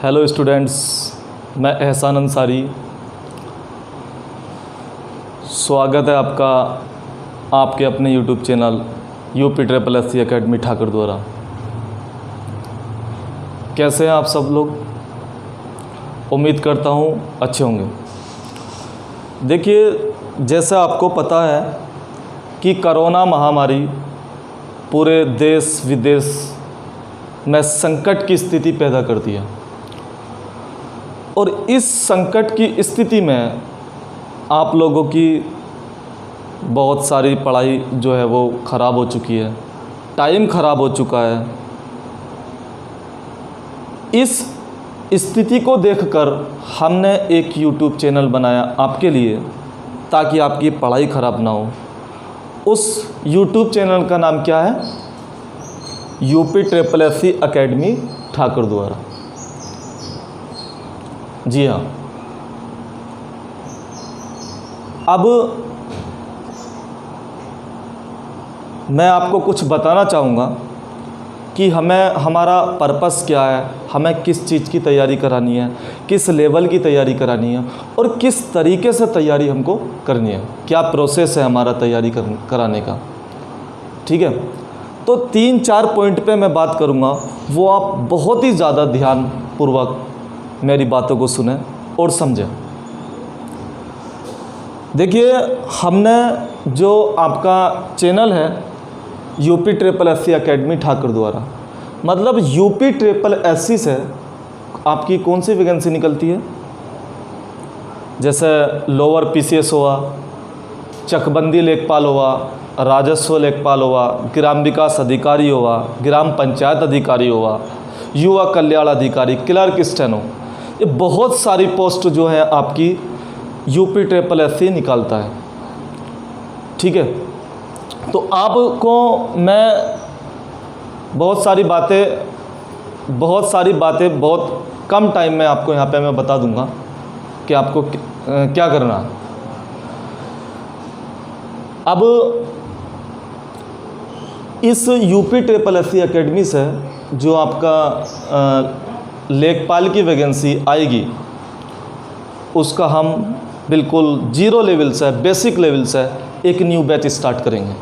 Hello students, मैं एहसान अंसारी। स्वागत है आपका आपके अपने YouTube channel UPSSC academy Thakur द्वारा। कैसे हैं आप सब लोग? उम्मीद करता हूँ अच्छे होंगे। देखिए, जैसा आपको पता है कि कोरोना महामारी पूरे देश विदेश में संकट की स्थिति पैदा करती है और इस संकट की स्थिति में आप लोगों की बहुत सारी पढ़ाई जो है वो ख़राब हो चुकी है, टाइम ख़राब हो चुका है। इस स्थिति को देखकर हमने एक YouTube चैनल बनाया आपके लिए, ताकि आपकी पढ़ाई ख़राब ना हो। उस YouTube चैनल का नाम क्या है? UPSSC एकेडमी ठाकुर द्वारा। जी हाँ, अब मैं आपको कुछ बताना चाहूँगा कि हमारा पर्पस क्या है, हमें किस चीज़ की तैयारी करानी है, किस लेवल की तैयारी करानी है और किस तरीके से तैयारी हमको करनी है, क्या प्रोसेस है हमारा तैयारी कराने का। ठीक है, तो 3-4 पॉइंट पे मैं बात करूँगा, वो आप बहुत ही ज़्यादा ध्यानपूर्वक मेरी बातों को सुने और समझें। देखिए, हमने जो आपका चैनल है UPSSC एकेडमी ठाकुर द्वारा, मतलब UPSSC से आपकी कौन सी वैकेंसी निकलती है? जैसे लोअर PCS हुआ, चकबंदी लेखपाल हुआ, राजस्व लेखपाल हुआ, ग्राम विकास अधिकारी हुआ, ग्राम पंचायत अधिकारी हुआ, युवा कल्याण अधिकारी, क्लर्क स्टेनो, ये बहुत सारी पोस्ट जो है आपकी UPSSC निकालता है। ठीक है, तो आपको मैं बहुत सारी बातें बहुत कम टाइम में आपको यहाँ पे मैं बता दूंगा कि आपको क्या करना है। अब इस UPSSC एकेडमी से जो आपका लेखपाल की वैकेंसी आएगी, उसका हम बिल्कुल जीरो लेवल से, बेसिक लेवल से एक न्यू बैच स्टार्ट करेंगे।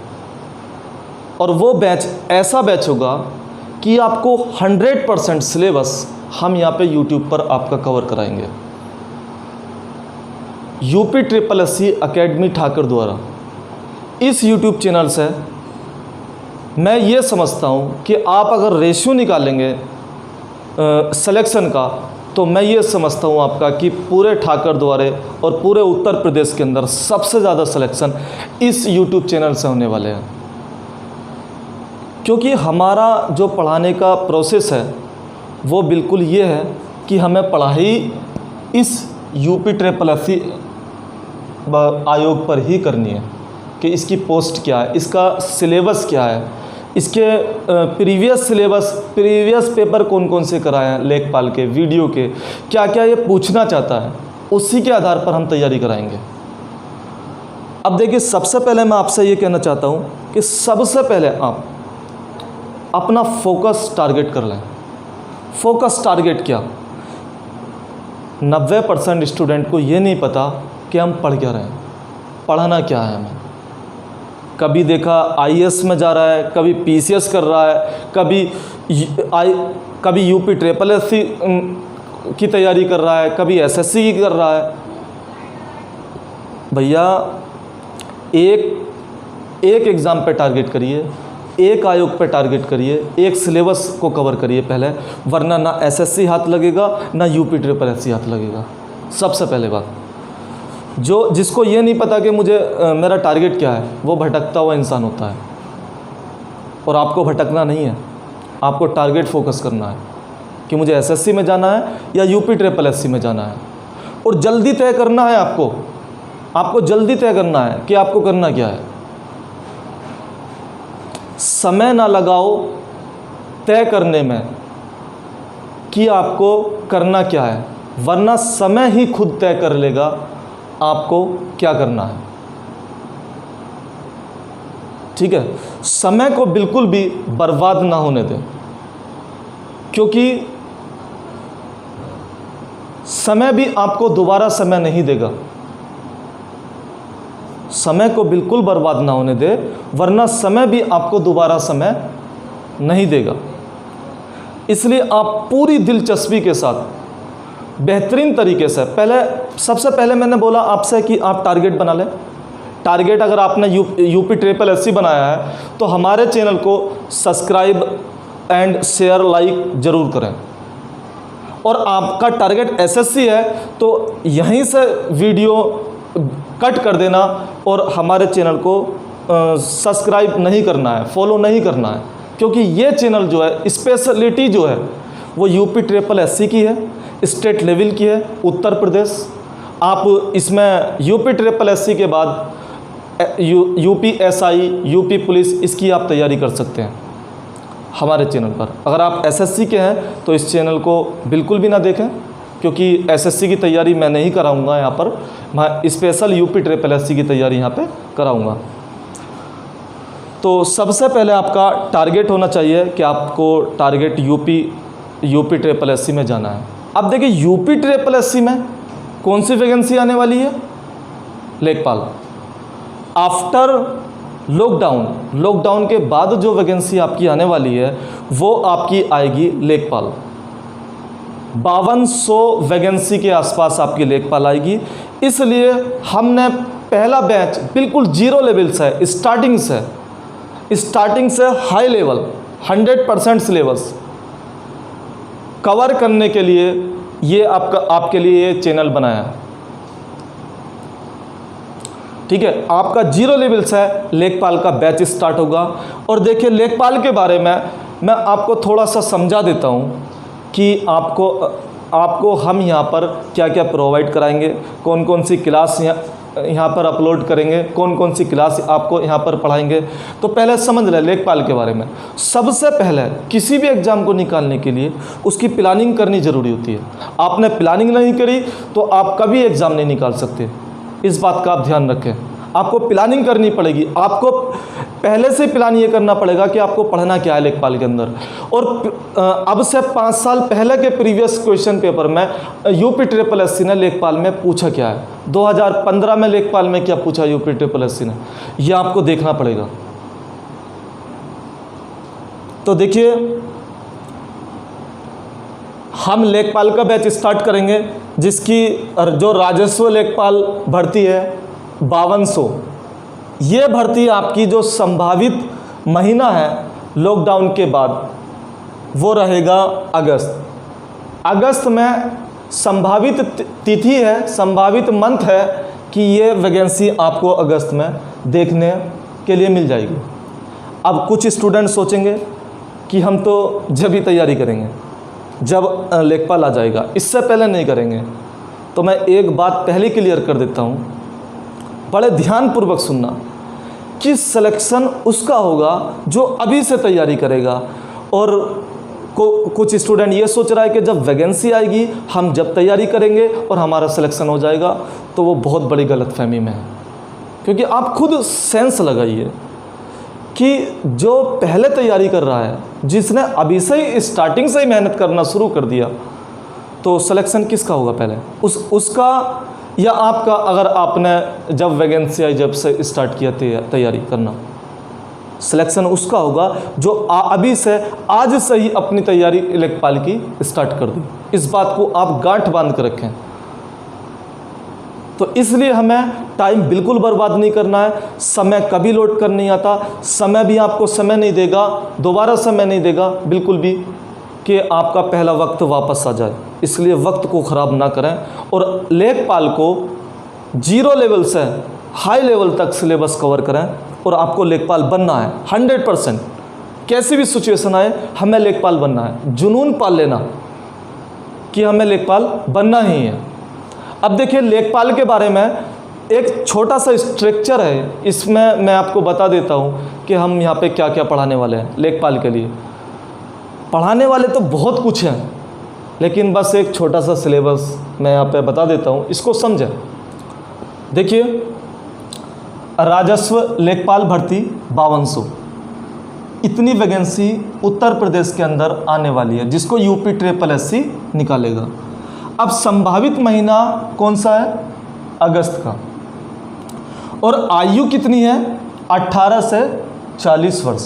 और वो बैच ऐसा बैच होगा कि आपको 100% सिलेबस हम यहाँ पे YouTube पर आपका कवर कराएंगे। UPSSC एकेडमी ठाकुर द्वारा इस YouTube चैनल से मैं ये समझता हूँ कि आप अगर रेशियो निकालेंगे सिलेक्शन का, तो मैं ये समझता हूँ आपका कि पूरे ठाकुर द्वारे और पूरे उत्तर प्रदेश के अंदर सबसे ज़्यादा सिलेक्शन इस YouTube चैनल से होने वाले हैं। क्योंकि हमारा जो पढ़ाने का प्रोसेस है वो बिल्कुल ये है कि हमें पढ़ाई इस UPSSC आयोग पर ही करनी है कि इसकी पोस्ट क्या है, इसका सिलेबस क्या है, इसके प्रीवियस पेपर कौन कौन से कराए हैं, लेखपाल के, वीडियो के, क्या क्या ये पूछना चाहता है, उसी के आधार पर हम तैयारी कराएंगे। अब देखिए, सबसे पहले मैं आपसे ये कहना चाहता हूँ कि सबसे पहले आप अपना फोकस टारगेट कर लें। फोकस टारगेट क्या? 90% स्टूडेंट को ये नहीं पता कि हम पढ़ क्या रहे हैं, पढ़ना क्या है हमें। कभी देखा IAS में जा रहा है, कभी PCS कर रहा है, कभी UPSSC की तैयारी कर रहा है, कभी SSC की कर रहा है। भैया, एक एग्ज़ाम पे टारगेट करिए, एक आयोग पे टारगेट करिए, एक सिलेबस को कवर करिए पहले, वरना ना SSC हाथ लगेगा ना UPSSC हाथ लगेगा। सबसे पहले बात, जिसको ये नहीं पता कि मेरा टारगेट क्या है, वो भटकता हुआ इंसान होता है। और आपको भटकना नहीं है, आपको टारगेट फोकस करना है कि मुझे SSC में जाना है या UPSSC में जाना है। और जल्दी तय करना है आपको जल्दी तय करना है कि आपको करना क्या है। समय ना लगाओ तय करने में कि आपको करना क्या है, वरना समय ही खुद तय कर लेगा आपको क्या करना है। ठीक है, समय को बिल्कुल भी बर्बाद ना होने दें, क्योंकि समय भी आपको दोबारा समय नहीं देगा। समय को बिल्कुल बर्बाद ना होने दे, वरना समय भी आपको दोबारा समय नहीं देगा। इसलिए आप पूरी दिलचस्पी के साथ बेहतरीन तरीके से, सबसे पहले मैंने बोला आपसे कि आप टारगेट बना लें। टारगेट अगर आपने यूपी ट्रिपल एससी बनाया है तो हमारे चैनल को सब्सक्राइब एंड शेयर लाइक ज़रूर करें। और आपका टारगेट एसएससी है तो यहीं से वीडियो कट कर देना और हमारे चैनल को सब्सक्राइब नहीं करना है, फॉलो नहीं करना है, क्योंकि ये चैनल जो है, स्पेशलिटी जो है वो यूपी ट्रिपल एससी की है, स्टेट लेवल की है, उत्तर प्रदेश। आप इसमें यूपी ट्रिपल एससी के बाद यूपी एसआई, यूपी पुलिस, इसकी आप तैयारी कर सकते हैं हमारे चैनल पर। अगर आप एसएससी के हैं तो इस चैनल को बिल्कुल भी ना देखें, क्योंकि एसएससी की तैयारी मैं नहीं कराऊंगा यहाँ पर, मैं स्पेशल यूपी ट्रिपल एससी की तैयारी यहाँ पे कराऊंगा। तो सबसे पहले आपका टारगेट होना चाहिए कि आपको टारगेट यूपी ट्रिपल एससी में जाना है। अब देखिए यूपी ट्रिपल एससी में कौन सी वैकेंसी आने वाली है? लेखपाल। आफ्टर लॉकडाउन के बाद जो वैकेंसी आपकी आने वाली है वो आपकी आएगी लेखपाल। 5200 वैकेंसी के आसपास आपकी लेखपाल आएगी। इसलिए हमने पहला बैच बिल्कुल जीरो लेवल से, स्टार्टिंग से हाई लेवल 100% सिलेबस कवर करने के लिए ये आपके लिए ये चैनल बनाया। ठीक है, आपका जीरो लेवल से लेखपाल का बैच स्टार्ट होगा। और देखिए लेखपाल के बारे में मैं आपको थोड़ा सा समझा देता हूँ कि आपको हम यहाँ पर क्या क्या प्रोवाइड कराएंगे, कौन कौन सी क्लास यहाँ पर अपलोड करेंगे, कौन कौन सी क्लास आपको यहाँ पर पढ़ाएंगे। तो पहले समझ लें लेखपाल के बारे में। सबसे पहले किसी भी एग्ज़ाम को निकालने के लिए उसकी प्लानिंग करनी ज़रूरी होती है। आपने प्लानिंग नहीं करी तो आप कभी एग्ज़ाम नहीं निकाल सकते। इस बात का आप ध्यान रखें। आपको प्लानिंग करनी पड़ेगी। आपको पहले से प्लान ये करना पड़ेगा कि आपको पढ़ना क्या है लेखपाल के अंदर। और अब से 5 साल पहले के प्रीवियस क्वेश्चन पेपर में यूपी ट्रिपल एससी ने लेखपाल में पूछा क्या है, 2015 में लेखपाल में क्या पूछा यूपी ट्रिपल एससी ने, यह आपको देखना पड़ेगा। तो देखिए हम लेखपाल का बैच स्टार्ट करेंगे, जिसकी जो राजस्व लेखपाल भर्ती है 5200। ये भर्ती आपकी जो संभावित महीना है लॉकडाउन के बाद वो रहेगा अगस्त में संभावित तिथि है, संभावित मंथ है कि ये वैकेंसी आपको अगस्त में देखने के लिए मिल जाएगी। अब कुछ स्टूडेंट सोचेंगे कि हम तो जब ही तैयारी करेंगे जब लेखपाल आ जाएगा, इससे पहले नहीं करेंगे। तो मैं एक बात पहले क्लियर कर देता हूँ, बड़े ध्यानपूर्वक सुनना कि सिलेक्शन उसका होगा जो अभी से तैयारी करेगा। और कुछ स्टूडेंट ये सोच रहा है कि जब वैकेंसी आएगी हम जब तैयारी करेंगे और हमारा सिलेक्शन हो जाएगा, तो वो बहुत बड़ी गलतफहमी में है। क्योंकि आप खुद सेंस लगाइए कि जो पहले तैयारी कर रहा है, जिसने अभी से ही स्टार्टिंग से ही मेहनत करना शुरू कर दिया, तो सिलेक्शन किसका होगा पहले, उसका या आपका? अगर आपने जब वैकेंसी आई जब से स्टार्ट किया तैयारी करना, सिलेक्शन उसका होगा जो अभी से आज से ही अपनी तैयारी लेखपाल की स्टार्ट कर दी। इस बात को आप गांठ बांध कर रखें। तो इसलिए हमें टाइम बिल्कुल बर्बाद नहीं करना है। समय कभी लौट कर नहीं आता, समय भी आपको समय नहीं देगा, दोबारा समय नहीं देगा बिल्कुल भी कि आपका पहला वक्त वापस आ जाए। इसलिए वक्त को ख़राब ना करें और लेखपाल को जीरो लेवल से हाई लेवल तक सिलेबस कवर करें। और आपको लेखपाल बनना है 100%। कैसी भी सिचुएशन आए हमें लेखपाल बनना है। जुनून पाल लेना कि हमें लेखपाल बनना ही है। अब देखिए लेखपाल के बारे में एक छोटा सा स्ट्रक्चर है, इसमें मैं आपको बता देता हूँ कि हम यहाँ पे क्या क्या पढ़ाने वाले हैं। लेखपाल के लिए पढ़ाने वाले तो बहुत कुछ हैं, लेकिन बस एक छोटा सा सिलेबस मैं यहाँ पे बता देता हूँ, इसको समझें। देखिए राजस्व लेखपाल भर्ती 5200, इतनी वैकेंसी उत्तर प्रदेश के अंदर आने वाली है, जिसको यूपी ट्रिपल एससी निकालेगा। अब संभावित महीना कौन सा है? अगस्त का। और आयु कितनी है? 18 से 40 वर्ष।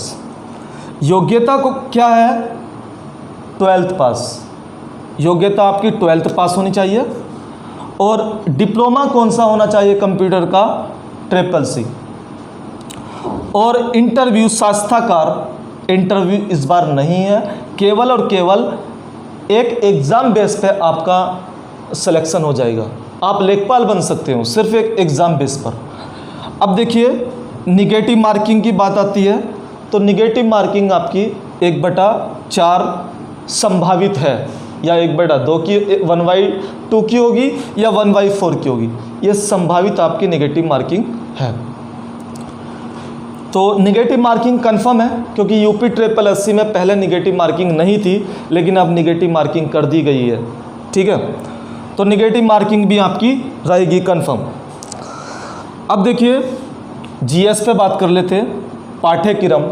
योग्यता को क्या है? 12th पास। योग्यता आपकी 12th पास होनी चाहिए। और डिप्लोमा कौन सा होना चाहिए कंप्यूटर का? CCC। और इंटरव्यू शास्त्राकार इंटरव्यू इस बार नहीं है, केवल और केवल एक एग्ज़ाम बेस पे आपका सिलेक्शन हो जाएगा। आप लेखपाल बन सकते हो सिर्फ एक एग्ज़ाम बेस पर। अब देखिए निगेटिव मार्किंग की बात आती है, तो निगेटिव मार्किंग आपकी 1/4 संभावित है, या 1/2 की 1/2 की होगी, या 1/4 की होगी। ये संभावित आपकी नेगेटिव मार्किंग है। तो नेगेटिव मार्किंग कंफर्म है, क्योंकि यूपी SSS में पहले नेगेटिव मार्किंग नहीं थी, लेकिन अब नेगेटिव मार्किंग कर दी गई है। ठीक है, तो नेगेटिव मार्किंग भी आपकी रहेगी कंफर्म। अब देखिए जीएस पे बात कर लेते हैं। पाठ्यक्रम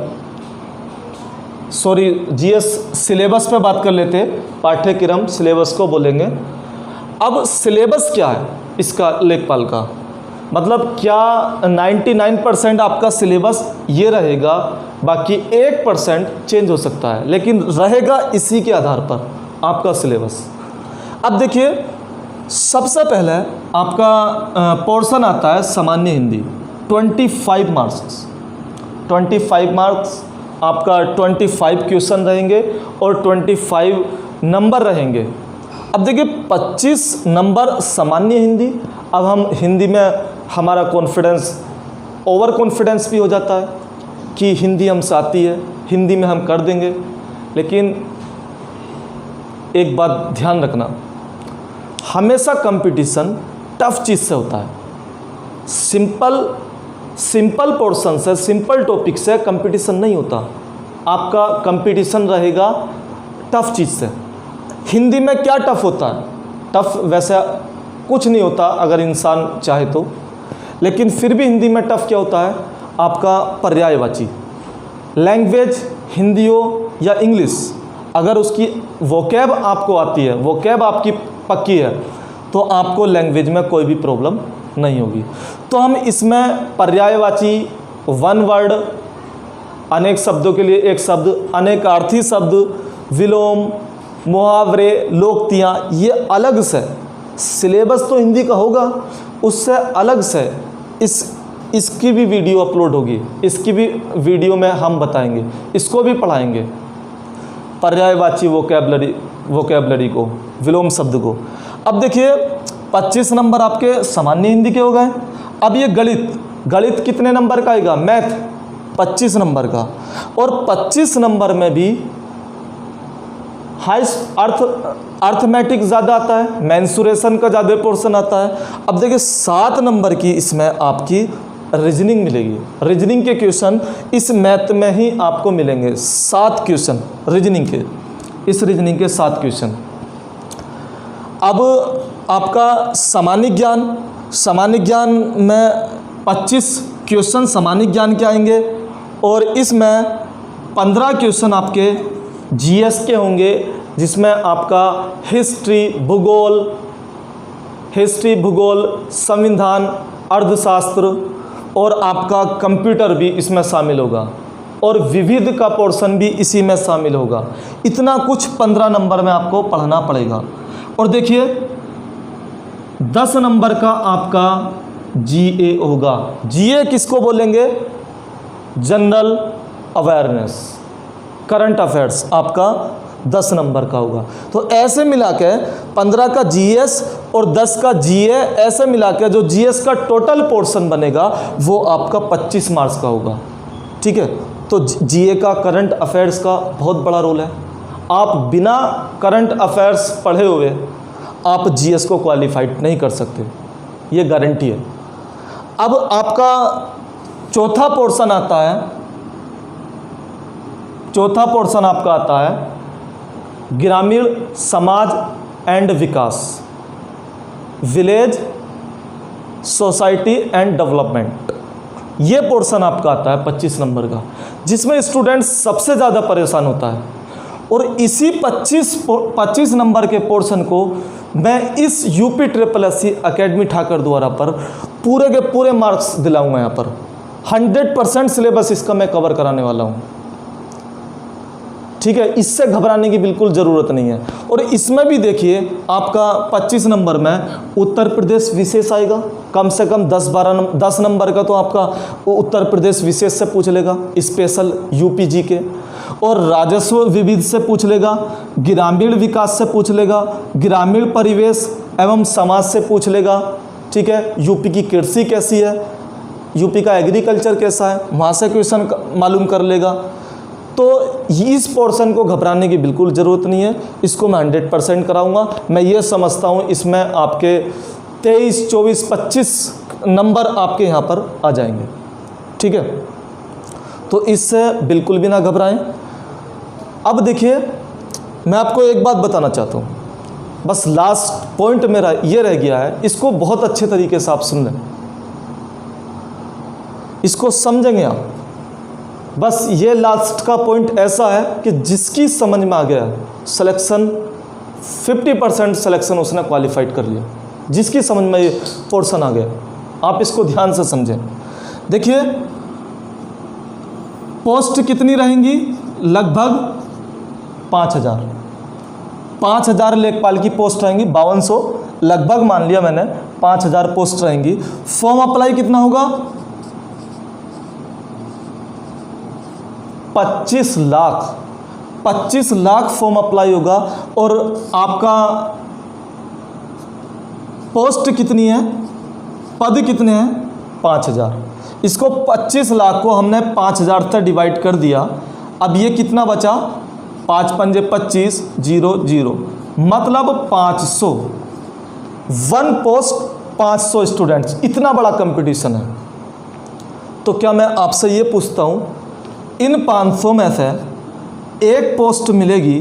जीएस सिलेबस पे बात कर लेते हैं। पाठ्यक्रम सिलेबस को बोलेंगे। अब सिलेबस क्या है इसका लेखपाल का? मतलब क्या 99% आपका सिलेबस ये रहेगा, बाकी 1% चेंज हो सकता है, लेकिन रहेगा इसी के आधार पर आपका सिलेबस। अब देखिए सबसे पहले आपका पोर्शन आता है सामान्य हिंदी, 25 मार्क्स। 25 मार्क्स आपका 25 क्वेश्चन रहेंगे और 25 नंबर रहेंगे। अब देखिए 25 नंबर सामान्य हिंदी। अब हम हिंदी में हमारा कॉन्फिडेंस, ओवर कॉन्फिडेंस भी हो जाता है कि हिंदी हमसे आती है, हिंदी में हम कर देंगे। लेकिन एक बात ध्यान रखना, हमेशा कंपटीशन टफ चीज़ से होता है। सिंपल पोर्शन से, सिंपल टॉपिक से कंपटीशन नहीं होता। आपका कंपटीशन रहेगा टफ चीज़ से। हिंदी में क्या टफ होता है? टफ वैसे कुछ नहीं होता अगर इंसान चाहे तो, लेकिन फिर भी हिंदी में टफ क्या होता है? आपका पर्यायवाची। लैंग्वेज हिंदी हो या इंग्लिश, अगर उसकी वोकैब आपको आती है, वोकैब आपकी पक्की है, तो आपको लैंग्वेज में कोई भी प्रॉब्लम नहीं होगी। तो हम इसमें पर्यायवाची, वन वर्ड, अनेक शब्दों के लिए एक शब्द, अनेकार्थी शब्द, विलोम, मुहावरे, लोकोक्तियाँ, ये अलग से सिलेबस तो हिंदी का होगा, उससे अलग से इसकी भी वीडियो अपलोड होगी। इसकी भी वीडियो में हम बताएंगे, इसको भी पढ़ाएंगे, पर्यायवाची वोकैबलरी को, विलोम शब्द को। अब देखिए 25 नंबर आपके सामान्य हिंदी के हो गए। अब ये गणित कितने नंबर का आएगा? मैथ 25 नंबर का। और 25 नंबर में भी अर्थमेटिक ज़्यादा आता है, मेंसुरेशन का ज़्यादा पोर्शन आता है। अब देखिए 7 नंबर की इसमें आपकी रीजनिंग मिलेगी। रीजनिंग के क्वेश्चन इस मैथ में ही आपको मिलेंगे। 7 क्वेश्चन रीजनिंग के, इस रीजनिंग के 7 क्वेश्चन। अब आपका सामान्य ज्ञान में 25 क्वेश्चन सामान्य ज्ञान के आएंगे, और इसमें 15 क्वेश्चन आपके जीएस के होंगे, जिसमें आपका हिस्ट्री, भूगोल, संविधान, अर्थशास्त्र और आपका कंप्यूटर भी इसमें शामिल होगा, और विविध का पोर्शन भी इसी में शामिल होगा। इतना कुछ 15 नंबर में आपको पढ़ना पड़ेगा। और देखिए 10 नंबर का आपका जीए होगा। जीए किसको बोलेंगे? जनरल अवेयरनेस, करंट अफेयर्स आपका 10 नंबर का होगा। तो ऐसे मिला के 15 का जीएस और 10 का जीए, ऐसे मिला के जो जीएस का टोटल पोर्शन बनेगा वो आपका 25 मार्क्स का होगा। ठीक है, तो जीए का, करंट अफेयर्स का बहुत बड़ा रोल है। आप बिना करंट अफेयर्स पढ़े हुए आप जीएस को क्वालिफाइड नहीं कर सकते, ये गारंटी है। अब आपका चौथा पोर्शन आता है ग्रामीण समाज and Vikas, village society and development. ये पोर्शन आपका आता है 25 नंबर का, जिसमें स्टूडेंट सबसे ज़्यादा परेशान होता है। और इसी 25 नंबर के पोर्शन को मैं इस UP triple SC academy Thakar द्वारा पर पूरे के पूरे मार्क्स दिलाऊंगा। यहाँ पर 100% सिलेबस इसका मैं कवर कराने वाला हूँ, ठीक है। इससे घबराने की बिल्कुल ज़रूरत नहीं है। और इसमें भी देखिए आपका 25 नंबर में उत्तर प्रदेश विशेष आएगा, कम से कम 10 नंबर का तो आपका उत्तर प्रदेश विशेष से पूछ लेगा, स्पेशल यूपी जी के। और राजस्व विविध से पूछ लेगा, ग्रामीण विकास से पूछ लेगा, ग्रामीण परिवेश एवं समाज से पूछ लेगा, ठीक है। यूपी की कृषि कैसी है, यूपी का एग्रीकल्चर कैसा है, वहाँ से क्वेश्चन मालूम कर लेगा। तो इस पोर्शन को घबराने की बिल्कुल ज़रूरत नहीं है, इसको मैं 100% कराऊंगा। मैं ये समझता हूँ इसमें आपके 23, 24, 25 नंबर आपके यहाँ पर आ जाएंगे, ठीक है। तो इससे बिल्कुल भी ना घबराएं। अब देखिए मैं आपको एक बात बताना चाहता हूँ, बस लास्ट पॉइंट मेरा ये रह गया है, इसको बहुत अच्छे तरीके से आप सुन लें, इसको समझेंगे आप। बस ये लास्ट का पॉइंट ऐसा है कि जिसकी समझ में आ गया सिलेक्शन 50% सिलेक्शन उसने क्वालिफाइड कर लिया, जिसकी समझ में ये पोर्शन आ गया। आप इसको ध्यान से समझें। देखिए पोस्ट कितनी रहेंगी, लगभग 5000 लेखपाल की पोस्ट रहेंगी, 5200 लगभग मान लिया मैंने, 5000 पोस्ट रहेंगी। फॉर्म अप्लाई कितना होगा, 25 लाख फॉर्म अप्लाई होगा। और आपका पोस्ट कितनी है, पद कितने हैं, 5000। इसको 25 लाख को हमने 5000 से डिवाइड कर दिया। अब ये कितना बचा, 5 पंजे 25, 0 0, मतलब 500। 1 पोस्ट 500 स्टूडेंट्स, इतना बड़ा कंपटीशन है। तो क्या मैं आपसे ये पूछता हूँ, इन 500 में से एक पोस्ट मिलेगी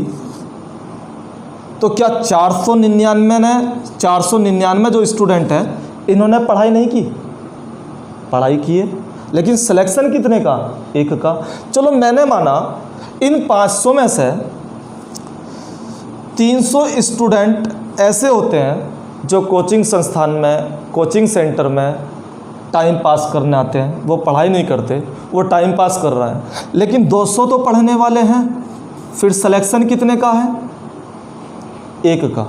तो क्या 499 जो स्टूडेंट हैं इन्होंने पढ़ाई नहीं की, पढ़ाई की है, लेकिन सिलेक्शन कितने का, एक का। चलो मैंने माना इन 500 में से 300 स्टूडेंट ऐसे होते हैं जो कोचिंग संस्थान में, कोचिंग सेंटर में टाइम पास करने आते हैं, वो पढ़ाई नहीं करते, वो टाइम पास कर रहा है। लेकिन 200 तो पढ़ने वाले हैं, फिर सिलेक्शन कितने का है, एक का।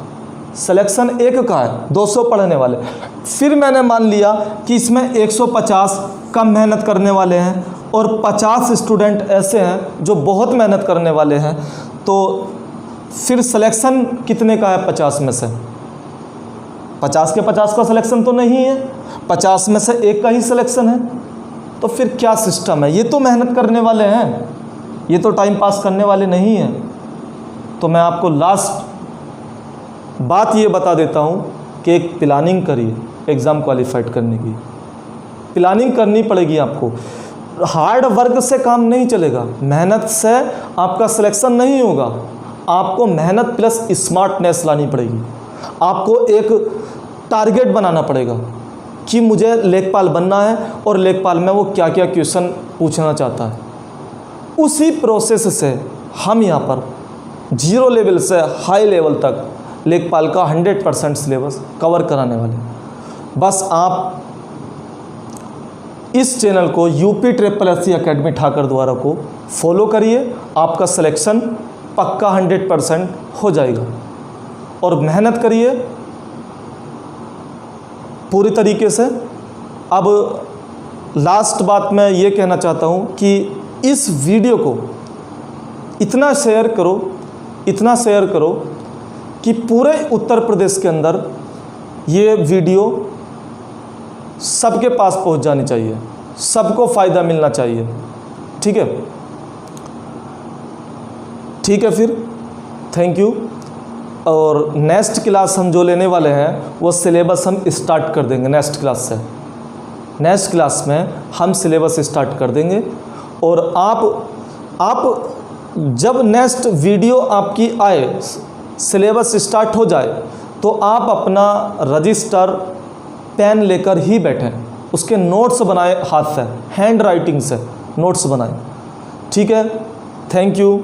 सिलेक्शन एक का है, 200 पढ़ने वाले। फिर मैंने मान लिया कि इसमें 150 कम मेहनत करने वाले हैं और 50 स्टूडेंट ऐसे हैं जो बहुत मेहनत करने वाले हैं। तो फिर सिलेक्शन कितने का है, 50 में से 50 के 50 का सिलेक्शन तो नहीं है, 50 में से एक का ही सिलेक्शन है। तो फिर क्या सिस्टम है, ये तो मेहनत करने वाले हैं, ये तो टाइम पास करने वाले नहीं हैं। तो मैं आपको लास्ट बात ये बता देता हूँ कि एक प्लानिंग करिए एग्ज़ाम क्वालिफाइड करने की। प्लानिंग करनी पड़ेगी आपको, हार्ड वर्क से काम नहीं चलेगा, मेहनत से आपका सिलेक्शन नहीं होगा। आपको मेहनत प्लस स्मार्टनेस लानी पड़ेगी। आपको एक टारगेट बनाना पड़ेगा कि मुझे लेखपाल बनना है और लेखपाल में वो क्या क्या क्वेश्चन पूछना चाहता है। उसी प्रोसेस से हम यहाँ पर 0 लेवल से हाई लेवल तक लेखपाल का 100% सिलेबस कवर कराने वाले। बस आप इस चैनल को UP triple SC academy Thakar द्वारा को फॉलो करिए, आपका सिलेक्शन पक्का 100% हो जाएगा। और मेहनत करिए पूरी तरीके से। अब लास्ट बात मैं ये कहना चाहता हूँ कि इस वीडियो को इतना शेयर करो कि पूरे उत्तर प्रदेश के अंदर ये वीडियो सबके पास पहुंच जानी चाहिए, सबको फ़ायदा मिलना चाहिए। ठीक है फिर थैंक यू। और नेक्स्ट क्लास हम जो लेने वाले हैं वो सिलेबस हम स्टार्ट कर देंगे। नेक्स्ट क्लास में हम सिलेबस स्टार्ट कर देंगे। और आप जब नेक्स्ट वीडियो आपकी आए, सिलेबस स्टार्ट हो जाए, तो आप अपना रजिस्टर पेन लेकर ही बैठें, उसके नोट्स बनाएं, हाथ से हैंड राइटिंग से नोट्स बनाएं। ठीक है, थैंक यू।